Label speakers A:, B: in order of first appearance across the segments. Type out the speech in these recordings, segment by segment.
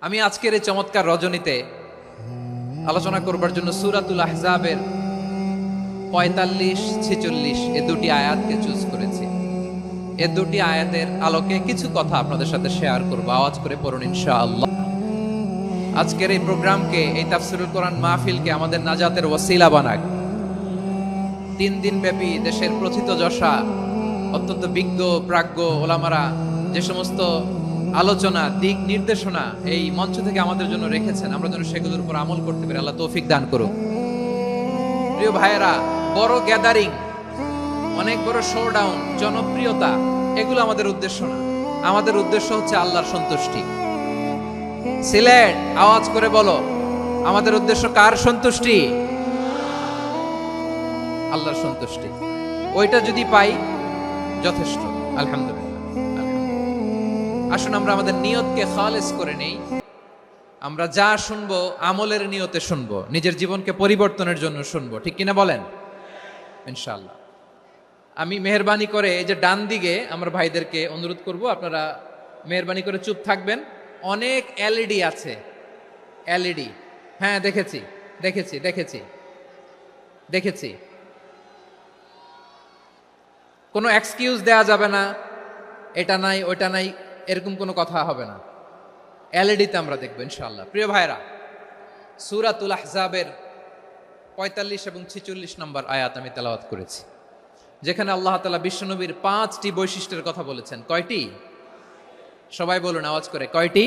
A: আমি আজকের এই চমৎকার রজনীতে আলোচনা করবার জন্য সূরাতুল আহজাবের 45-46 এ দুটি আয়াতকে চুজ করেছি। এ দুটি আয়াতের আলোকে কিছু কথা আপনাদের সাথে শেয়ার করব। আওয়াজ করে পড়ুন ইনশাআল্লাহ। আজকের এই প্রোগ্রামকে, এই তাফসীরুল কোরআন মাহফিলকে আমাদের নাজাতের ওয়াসিলা বানাক। 3 দিন ব্যাপী দেশের প্রথিতযশা অত্যন্ত বিজ্ঞ প্রাজ্ঞ ওলামারা যে সমস্ত আলোচনা, দিক নির্দেশনা এই মঞ্চ থেকে আমাদের জন্য রেখেছেন, আমরা যেন সেগুলোর উপর আমল করতে পারি। আল্লাহ তৌফিক দান করুন। প্রিয় ভাইয়েরা, বড় গ্যাদারিং, অনেক বড় শোডাউন, জনপ্রিয়তা, এগুলো আমাদের উদ্দেশ্য না। আমাদের উদ্দেশ্য হচ্ছে আল্লাহর সন্তুষ্টি। সিলেট, আওয়াজ করে বলো, আমাদের উদ্দেশ্য কার সন্তুষ্টি? আল্লাহর সন্তুষ্টি। ওইটা যদি পাই যথেষ্ট, আলহামদুলিল্লাহ। আসুন আমরা আমাদের নিয়তকে খালেস করে নেই। আমরা যা শুনবো আমলের নিয়তে শুনবো, নিজের জীবনকে পরিবর্তনের জন্য শুনবো, ঠিক কিনা বলেন? ইনশাআল্লাহ। আমি মেহেরবানি করে এই যে ডান দিকে আমার ভাইদেরকে অনুরোধ করব, আপনারা মেহেরবানি করে চুপ থাকবেন। অনেক এলইডি আছে, এলইডি। হ্যাঁ, দেখেছি দেখেছি দেখেছি দেখেছি। কোনো এক্সকিউজ দেয়া যাবে না, এটা নাই ওইটা নাই, এরকম কোনো কথা হবে না। এলইডিতে আমরা দেখবো ইনশাআল্লাহ। প্রিয় ভাইরা, সূরাতুল আহজাবের 45 এবং 46 নম্বর আয়াত আমি তেলাওয়াত করেছি, যেখানে আল্লাহ তাআলা বিশ্বনবীর 5টি বৈশিষ্ট্যের কথা বলেছেন। কয়টি? সবাই বলুন আওয়াজ করে, কয়টি?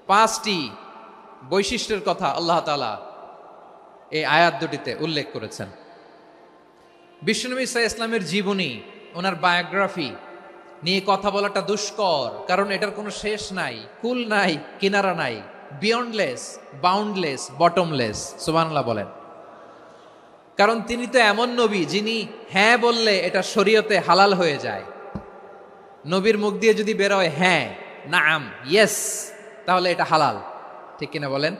A: 5টি বৈশিষ্ট্যের কথা আল্লাহ তাআলা এই আয়াত দুটিতে উল্লেখ করেছেন। বিশ্বনবী সাল্লাল্লাহু আলাইহি ইসলামের জীবনী, ওনার বায়োগ্রাফি নিয়ে কথা বলাটা দুষ্কর, কারণ এটার কোনো শেষ নাই, কুল নাই, কিনারা নাই, বিয়ন্ডলেস, বাউন্ডলেস, বটমলেস। সুবহানাল্লাহ বলেন। কারণ তিনি তো এমন নবী যিনি হ্যাঁ বললে এটা শরীয়তে হালাল হয়ে যায়। নবীর মুখ দিয়ে যদি বের হয় হ্যাঁ, নাম, ইয়েস, তাহলে এটা হালাল, ঠিক কিনা বলেন?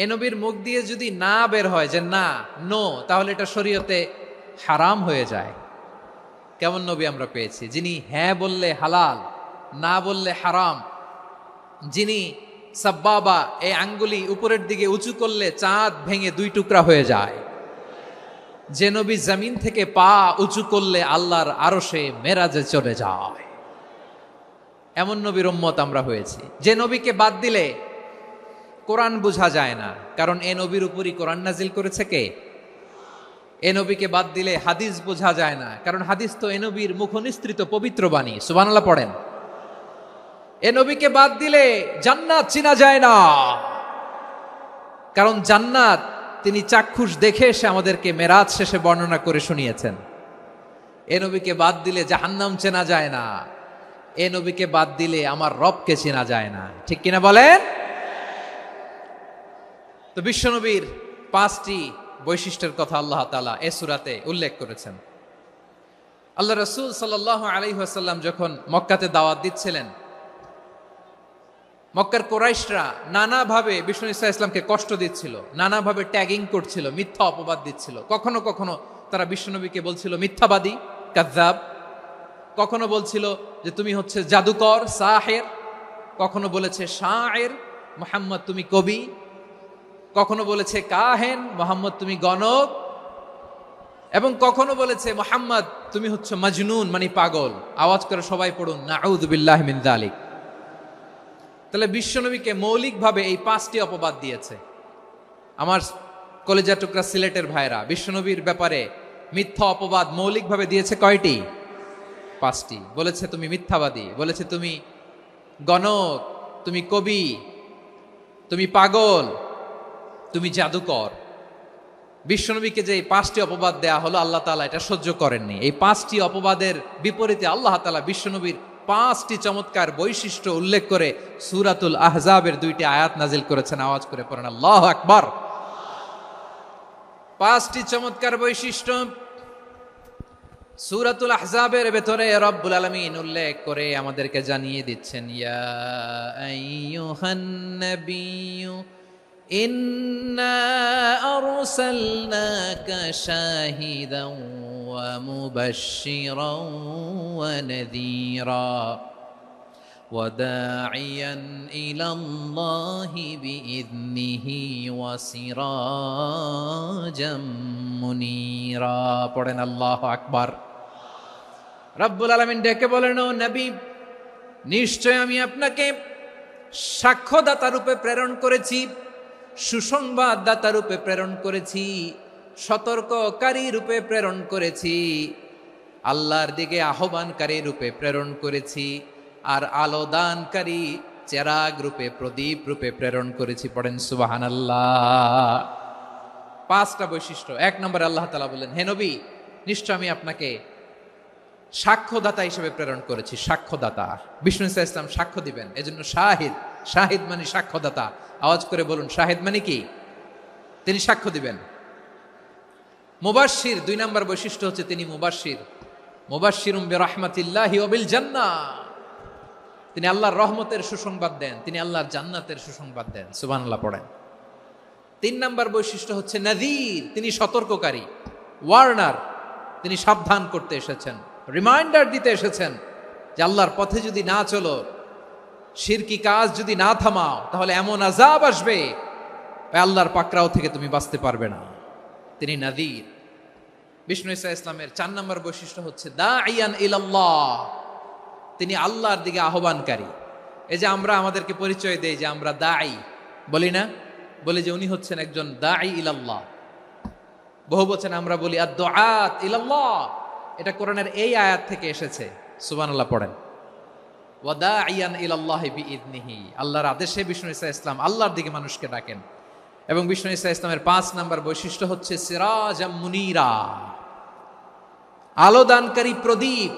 A: এ নবীর মুখ দিয়ে যদি না বের হয় যে না, নো, তাহলে এটা শরীয়তে হারাম হয়ে যায়। কেমন নবী আমরা পেয়েছি, যিনি হ্যাঁ বললে হালাল, না বললে হারাম, যিনি সাব্বাবা, এই আঙ্গুলি উপরের দিকে উঁচু করলে চাঁদ ভেঙে 2 টুকরা হয়ে যায়, যে নবী জমিন থেকে পা উঁচু করলে আল্লাহর আরশে মেরাজে চলে যায়। এমন নবীর উম্মত আমরা হয়েছি। যে নবীকে বাদ দিলে কোরআন বোঝা যায় না, কারণ এ নবীর উপরই কোরআন নাজিল করেছে কে? এ নবীকে বাদ দিলে হাদিস বোঝা যায় না, কারণ হাদিস তো এ নবীর মুখনিসৃত পবিত্র বাণী। সুবহানাল্লাহ পড়েন। এ নবীকে বাদ দিলে জান্নাত চিনা যায় না, কারণ জান্নাত তিনি চাক্ষুষ দেখে এসে আমাদেরকে মেরাজ শেষে বর্ণনা করে শুনিয়েছেন। এ নবীকে বাদ দিলে জাহান্নাম চেনা যায় না, এ নবীকে বাদ দিলে আমার রবকে চেনা যায় না, ঠিক কিনা বলেন? তো বিশ্বনবীর 5টি বৈশিষ্ট্যের কথা আল্লাহ তাআলা এই সূরাতে উল্লেখ করেছেন। আল্লাহ রাসূল সাল্লাল্লাহু আলাইহি ওয়াসাল্লাম যখন মক্কাতে দাওয়াত দিচ্ছিলেন, মক্কার কুরাইশরা নানাভাবে বিষ্ণু ঈসা ইসলামকে কষ্ট দিচ্ছিল, নানাভাবে ট্যাগিং করছিল, মিথ্যা অপবাদ দিচ্ছিল। কখনো কখনো তারা বিশ্বনবীকে বলছিল মিথ্যাবাদী, কাযযাব। কখনো বলছিল যে তুমি হচ্ছে জাদুকর, সাহের। কখনো বলেছে শায়ের, মুহাম্মদ তুমি কবি। কখনো বলেছে কাহেন, মুহাম্মদ তুমি গণক। এবং কখনো বলেছে মুহাম্মদ তুমি হচ্ছে মাজনুন, মানে পাগল। আওয়াজ করে সবাই পড়ুন, নাউযু বিল্লাহি মিন যালিক। তাহলে বিশ্বনবীকে মৌলিকভাবে এই 5টি অপবাদ দিয়েছে। আমার কলেজা টুকরা সিলেটের ভাইরা, বিশ্বনবীর ব্যাপারে মিথ্যা অপবাদ মৌলিকভাবে দিয়েছে কয়টি? 5টি। বলেছে তুমি মিথ্যাবাদী, বলেছে তুমি গণক, তুমি কবি, তুমি পাগল, তুমি জাদুকর। বিশ্বনবীকে যে এই 5টি অপবাদ দেয়া হলো, আল্লাহ তাআলা এটা সহ্য করেননি। এই 5টি অপবাদের বিপরীতে আল্লাহ তাআলা বিশ্বনবীর 5টি চমৎকার বৈশিষ্ট্য উল্লেখ করে সূরাতুল আহজাবের 2টি আয়াত নাজিল করেছেন। আওয়াজ করে পড়েন আল্লাহু আকবার। 5টি চমৎকার বৈশিষ্ট্য সূরাতুল আহজাবের ভেতরে রব্বুল আলামিন উল্লেখ করে আমাদেরকে জানিয়ে দিচ্ছেন, ইয়া আইয়ুহান নাবিয়্যু ইন্না আরসালনাকা শাহিদান ওয়া মুবাশশিরান ওয়া নাযীরা وداعيا إلى الله بإذنه وسراجا منيرا পড়েন আল্লাহু আকবার। রব্বুল আলামিন ডেকে বলেন, ও নবী, নিশ্চয় আমি আপনাকে সাক্ষ্যদাতা রূপে প্রেরণ করেছি, সুসংবাদদাতা রূপে প্রেরণ করেছি, সতর্ককারী রূপে প্রেরণ করেছি, আল্লাহর দিকে আহ্বানকারী রূপে প্রেরণ করেছি, আর আলো দানকারী চেরাগ রূপে, প্রদীপ রূপে প্রেরণ করেছি। পড়েন সুবহানাল্লাহ। 5টা বৈশিষ্ট্য। 1 নম্বরে আল্লাহ তাআলা বলেন, হে নবী, নিশ্চয় আমি আপনাকে সাক্ষ্যদাতা হিসেবে প্রেরণ করেছি। সাক্ষ্যদাতা, বিষ্ণু ইসা ইসলাম সাক্ষ্য দিবেন, এজন্য শাহিদ। শাহিদ মানে সাক্ষ্যদাতা। আওয়াজ করে বলুন, শাহিদ মানে কি? তিনি সাক্ষ্য দিবেন। মুবাশশির, 2 নম্বর বৈশিষ্ট্য হচ্ছে তিনি মুবাশশির। মুবাশশিরুম বিরাহমাতিল্লাহি ওয়া বিল জান্নাহ, তিনি আল্লাহর রহমতের সুসংবাদ দেন, তিনি আল্লাহর জান্নাতের সুসংবাদ দেন। সুবহানাল্লাহ পড়েন। 3 নম্বর বৈশিষ্ট্য হচ্ছে নাযীর, তিনি সতর্ককারী, ওয়ার্নার, তিনি সাবধান করতে এসেছেন, রিমাইন্ডার দিতে এসেছেন যে আল্লাহর পথে যদি না চলো, শিরকি কাজ যদি না থামাও, তাহলে এমন আযাব আসবে আল্লাহর পাকড়াও থেকে তুমি বাঁচতে পারবে না। তিনি নাযীর। বিষ্ণু ইসা ইসলামের 4 নম্বর বৈশিষ্ট্য হচ্ছে দাঈয়ান ইলাল্লাহ, তিনি আল্লাহর দিকে আহ্বানকারী। এই যে আমরা আমাদেরকে পরিচয় দেই যে আমরা দাঈ, বলি না? বলি যে উনি হচ্ছেন একজন দাঈ ইলাল্লাহ। বহু বচনে আমরা বলি আদ-দুআত ইলাল্লাহ। এটা কোরআনের এই আয়াত থেকে এসেছে। সুবহানাল্লাহ পড়েন। ওয়া দাঈয়ান ইলাল্লাহি বিইذনিহি, আল্লাহর আদেশে বিষ্ণু ইসা ইসলাম আল্লাহর দিকে মানুষকে ডাকেন। এবং বিষ্ণু ইসা ইসলামের 5 নম্বর বৈশিষ্ট্য হচ্ছে সিরাজাম মুনীরা, আলোদানকারী প্রদীপ,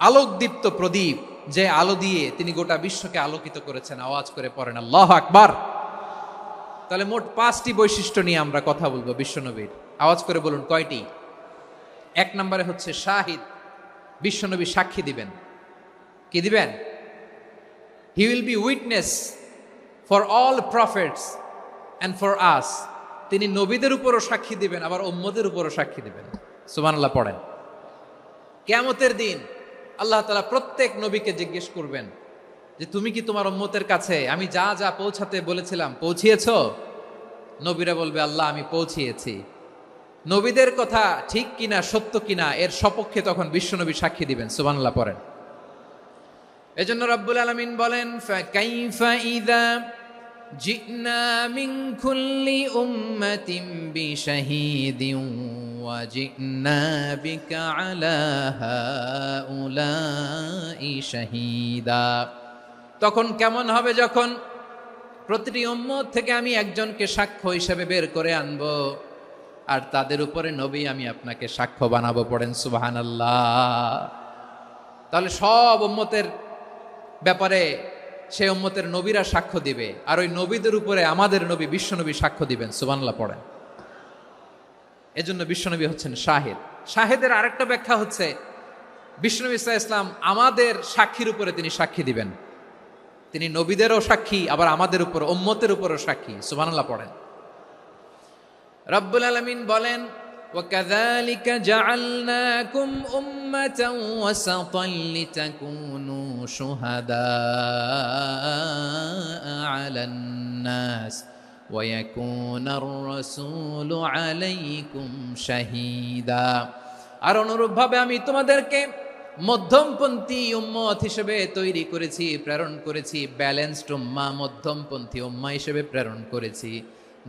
A: আলোকদীপ্ত প্রদীপ, যে আলো দিয়ে তিনি গোটা বিশ্বকে আলোকিত করেছেন। আওয়াজ করে পড়েন আল্লাহু আকবার। তাহলে মোট 5টি বৈশিষ্ট্য নিয়ে আমরা কথা বলবো বিশ্বনবীর। আওয়াজ করে বলুন কয়টি? 1 নম্বরে হচ্ছে শাহিদ, বিশ্বনবী সাক্ষী দিবেন। কি দিবেন? He will be witness for all prophets and for us. তিনি নবীদের উপরও সাক্ষী দিবেন, আবার উম্মতের উপরও সাক্ষী দিবেন। সুবহানাল্লাহ পড়েন। কিয়ামতের দিন আল্লাহ তাআলা প্রত্যেক নবীকে জিজ্ঞেস করবেন যে তুমি কি তোমার উম্মতের কাছে আমি যা যা পৌঁছাতে বলেছিলাম পৌঁছিয়েছো? নবীরা বলবে, আল্লাহ আমি পৌঁছিয়েছি। নবীদের কথা ঠিক কিনা, সত্য কিনা, এর সপক্ষে তখন বিশ্বনবী সাক্ষী দিবেন। সুবহানাল্লাহ পড়েন। এজন্য রব্বুল আলামিন বলেন, ফাকাইফা ইযা জি'না মিন কুল্লি উম্মাতিন বিশাহীদিন ওয়া জি'না বিকা আলা হাউলাই শাহীদা। তখন কেমন হবে যখন প্রতিটি উম্মত থেকে আমি একজনকে সাক্ষ্য হিসেবে বের করে আনবো, আর তাদের উপরে নবী আমি আপনাকে সাক্ষ্য বানাবো। পড়েন সুবহানাল্লাহ। তাহলে সব উম্মতের ব্যাপারে সেই উম্মতের নবীরা সাক্ষ্য দিবে, আর ওই নবীদের উপরে আমাদের নবী বিশ্বনবী সাক্ষ্য দিবেন। সুবহানাল্লাহ পড়েন। এজন্য বিশ্বনবী হচ্ছেন শাহিদ। শাহিদের আরেকটা ব্যাখ্যা হচ্ছে বিশ্বনবী সাল্লাল্লাহু আলাইহি ওয়াসাল্লাম আমাদের সাক্ষীর উপরে তিনি সাক্ষী দিবেন। তিনি নবীদেরও সাক্ষী, আবার আমাদের উপর, উম্মতের উপরও সাক্ষী। সুবহানাল্লাহ পড়েন। রব্বুল আলামিন বলেন, وَكَذَلِكَ جَعَلْنَاكُمْ أُمَّةً وَسَطًا لِتَكُونُوا شُهَدَاءَ عَلَى النَّاسِ وَيَكُونَ الرَّسُولُ عَلَيْكُمْ شَهِيدًا। আর অনুরূপভাবে আমি তোমাদেরকে মধ্যমপন্থী উম্মত হিসেবে তৈরি করেছি, প্রেরণ করেছি। ব্যালেন্সড উম্মাহ, মধ্যমপন্থী উম্মাহ হিসেবে প্রেরণ করেছি,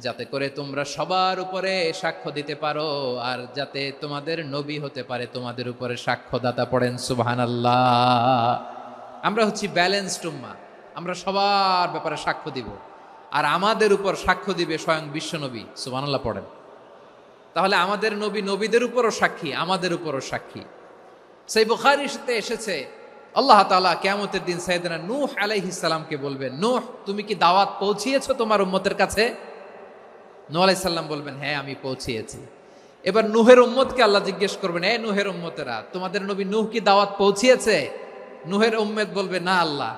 A: যাতে করে তোমরা সবার উপরে সাক্ষ্য দিতে পারো, আর যাতে তোমাদের নবী হতে পারে তোমাদের উপরে সাক্ষ্যদাতা। পড়েন সুবহানাল্লাহ। আমরা হচ্ছি ব্যালেন্সড উম্মাহ, আমরা সবার ব্যাপারে সাক্ষ্য দিব, আর আমাদের উপর সাক্ষ্য দিবে স্বয়ং বিশ্বনবী। সুবহানাল্লাহ পড়েন। তাহলে আমাদের নবী নবীদের উপরও সাক্ষী, আমাদের উপরও সাক্ষী। সেই বুখারীতে এসেছে আল্লাহ তাআলা কিয়ামতের দিন সাইয়েদনা নূহ আলাইহিস সালামকে বলবেন, নূহ তুমি কি দাওয়াত পৌঁছিয়েছো তোমার উম্মতের কাছে? নূহ আলাইহিস সালাম বলবেন, হ্যাঁ আমি পৌঁছিয়েছি। এবার নূহের উম্মতকে আল্লাহ জিজ্ঞেস করবেন, এ নূহের উম্মতেরা, তোমাদের নবী নূহ কি দাওয়াত পৌঁছিয়েছে? নূহের উম্মত বলবে, না আল্লাহ,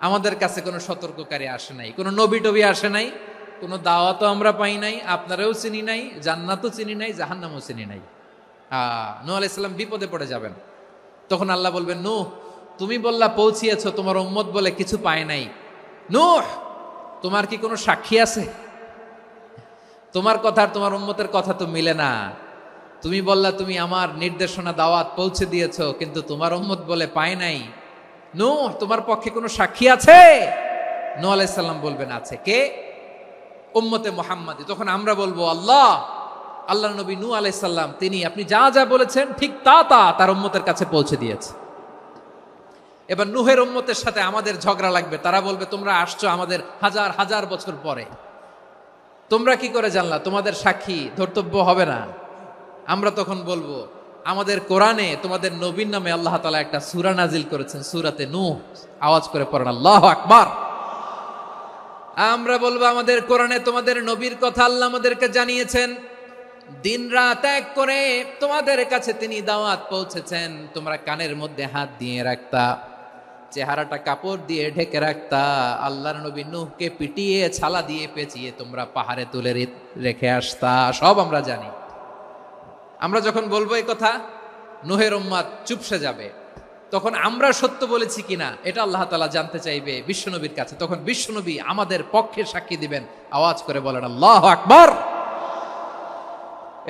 A: আমাদের কাছে কোনো সতর্ককারী আসে নাই, কোনো নবী টবি আসে নাই, কোনো দাওয়াতও আমরা পাই নাই, আপনারাও চিনি নাই, জান্নাতও চিনি নাই, জাহান্নামও চিনি নাই। নূহ আলাইহিস সালাম বিপদে পড়ে যাবেন। তখন আল্লাহ বলবেন, নূহ তুমি বললা পৌঁছিয়েছো, তোমার উম্মত বলে কিছু পায় নাই। নূহ, তোমার কি কোনো সাক্ষী আছে? তোমার কথা আর তোমার উম্মতের কথা তো মিলে না। তুমি বললা তুমি আমার নির্দেশনা দাওয়াত পৌঁছে দিয়েছো, কিন্তু তোমার উম্মত বলে পায় নাই। নূহ, তোমার পক্ষে কোনো সাক্ষী আছে? নূহ আলাইহিস সালাম বলবেন আছে। কে? উম্মতে মুহাম্মাদি। তখন আমরা বলবো আল্লাহ নবী নূহ আলাইহিস সালাম তিনি আপনি যা যা বলেছেন ঠিক তা তার উম্মতের কাছে পৌঁছে দিয়েছে। এবার নূহের উম্মতের সাথে আমাদের ঝগড়া লাগবে। তারা বলবে তোমরা আসছো আমাদের হাজার হাজার বছর পরে, তোমরা কি করে জানলা? তোমাদের সাক্ষী ধর্তব্য হবে না। আমরা তখন বলবো আমাদের কোরআনে তোমাদের নবীর নামে আল্লাহ তাআলা একটা সূরা নাজিল করেছেন, সূরাতে নূহ। আওয়াজ করে পড়েন আল্লাহু আকবার। আমরা বলবো আমাদের কোরআনে তোমাদের নবীর কথা আল্লাহ আমাদেরকে জানিয়েছেন, দিন রাত এক করে তোমাদের কাছে তিনি দাওয়াত পৌঁছেছেন। তোমরা কানের মধ্যে হাত দিয়ে রাখতা, চেহারাটা কাপড় দিয়ে ঢেকে রাখতা, আল্লাহর নবী নূহকে পিটিয়ে ছালা দিয়ে পেঁচিয়ে তোমরা পাহাড়ে তুলে রেখে আসতা। সব আমরা জানি। আমরা যখন বলবো এই কথা, নূহের উম্মত চুপসে যাবে। তখন আমরা সত্য বলেছি কিনা এটা আল্লাহ তাআলা জানতে চাইবে বিশ্বনবীর কাছে। তখন বিশ্বনবী আমাদের পক্ষে সাক্ষী দিবেন। আওয়াজ করে বলেন আল্লাহু আকবার।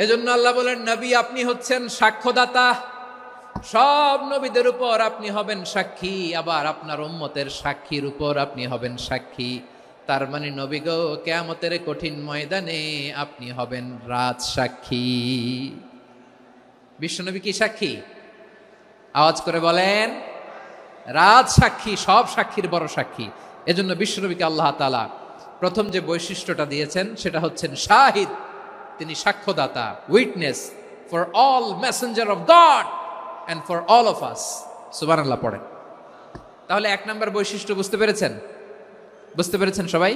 A: এজন্য আল্লাহ বলেন নবী আপনি হচ্ছেন সাক্ষ্যদাতা, সব নবীদের উপর আপনি হবেন সাক্ষী, আবার আপনার উম্মতের সাক্ষীর উপর আপনি হবেন সাক্ষী। তার মানে নবী গো, কিয়ামতের কঠিন ময়দানে আপনি হবেন রাজ সাক্ষী। বিশ্বনবী কি সাক্ষী? আওয়াজ করে বলেন রাজ সাক্ষী, সব সাক্ষীর বড় সাক্ষী। এজন্য বিশ্বনবীকে আল্লাহ তাআলা প্রথম যে বৈশিষ্ট্যটা দিয়েছেন সেটা হচ্ছেন শাহিদ। তিনি সাক্ষ্যদাতা, witness for all messenger of God and for all of us. সুবহানাল্লাহ পড়েন। তাহলে এক নাম্বার বৈশিষ্ট্য বুঝতে পেরেছেন? বুঝতে পেরেছেন সবাই?